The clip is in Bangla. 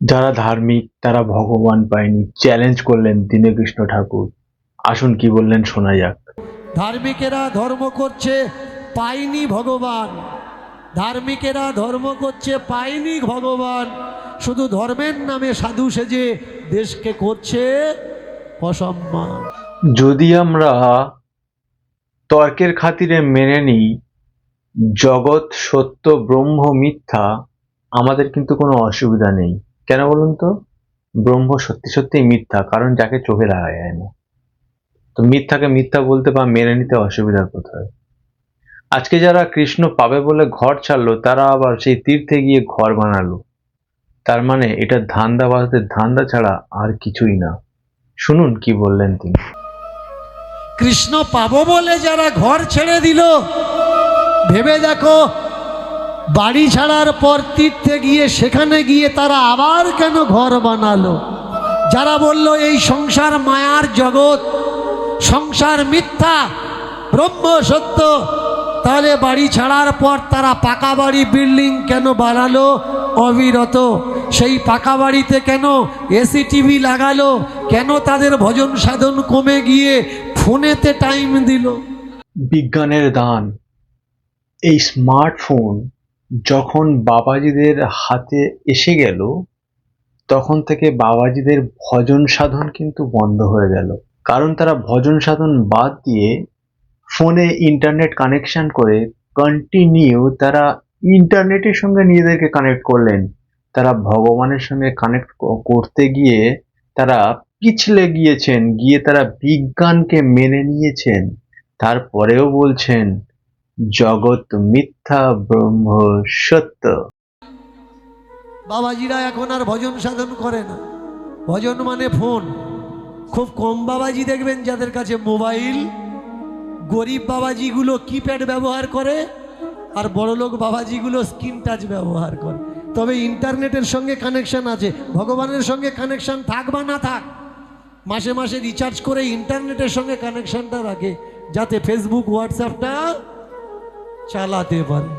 যারা ধার্মিক তারা ভগবান পায়নি চ্যালেঞ্জ করলেন দীনকৃষ্ণ ঠাকুর। আসুন কি বললেন শোনা যাক। ধার্মিকেরা ধর্ম করছে পায়নি ভগবান, ধার্মিকেরা ধর্ম করছে পায়নি ভগবান, শুধু ধর্মের নামে সাধু সেজে দেশকে করছে অসম্মান। যদি আমরা তর্কের খাতিরে মেনে নিই জগৎ সত্য ব্রহ্ম মিথ্যা, আমাদের কিন্তু কোনো অসুবিধা নেই। কেন বলুন তো? ব্রহ্ম সত্যি সত্যিই মিথ্যা, কারণ যাকে চোখে দেখা যায় না। তো মিথ্যাকে মিথ্যা বলতে বা মেনে নিতে অসুবিধা কোথায়? আজকে যারা কৃষ্ণ পাবে বলে ঘর ছাড়লো, তারা আবার সেই তীর্থে গিয়ে ঘর বানালো। তার মানে এটা ধান্দাবাজদের ধান্দা ছাড়া আর কিছুই না। শুনুন কি বললেন তিনি। কৃষ্ণ পাবো বলে যারা ঘর ছেড়ে দিল, ভেবে দেখো বাড়ি ছাড়ার পর তীর্থে গিয়ে সেখানে গিয়ে তারা আবার কেন ঘর বানালো? যারা বলল এই সংসার মায়ার জগৎ, সংসার মিথ্যা, ব্রহ্ম সত্য, তাহলে বাড়ি ছাড়ার পর তারা পাকা বাড়ি বিল্ডিং কেন বানালো অবিরত? সেই পাকা বাড়িতে কেন এসি টিভি লাগালো? কেন তাদের ভজন সাধন কমে গিয়ে ফোনেতে টাইম দিল? বিজ্ঞানের দান এই স্মার্টফোন যখন বাবাজিদের হাতে এসে গেল, তখন থেকে বাবাজিদের ভজন সাধন কিন্তু বন্ধ হয়ে গেল। কারণ তারা ভজন সাধন বাদ দিয়ে ফোনে ইন্টারনেট কানেকশন করে কন্টিনিউ তারা ইন্টারনেটের সঙ্গে নিজেদেরকে কানেক্ট করলেন। তারা ভগবানের সঙ্গে কানেক্ট করতে গিয়ে তারা পিছলে গিয়েছেন, গিয়ে তারা বিজ্ঞানকে মেনে নিয়েছেন। তারপরেও বলছেন জগৎ মিথ্যা ব্রহ্ম সত্য। বাবাজিরা এখন আর ভজন সাধন করে না, ভজন মানে ফোন। খুব কম বাবাজি দেখবেন যাদের কাছে মোবাইল। গরিব বাবাজিগুলো কিপ্যাড ব্যবহার করে, আর বড়লোক বাবাজিগুলো স্ক্রিন টাচ ব্যবহার করে। তবে ইন্টারনেটের সঙ্গে কানেকশন আছে, ভগবানের সঙ্গে কানেকশন থাক বা না থাক, মাসে মাসে রিচার্জ করে ইন্টারনেটের সঙ্গে কানেকশনটা রাখে, যাতে ফেসবুক হোয়াটসঅ্যাপটা চালাতে পারে।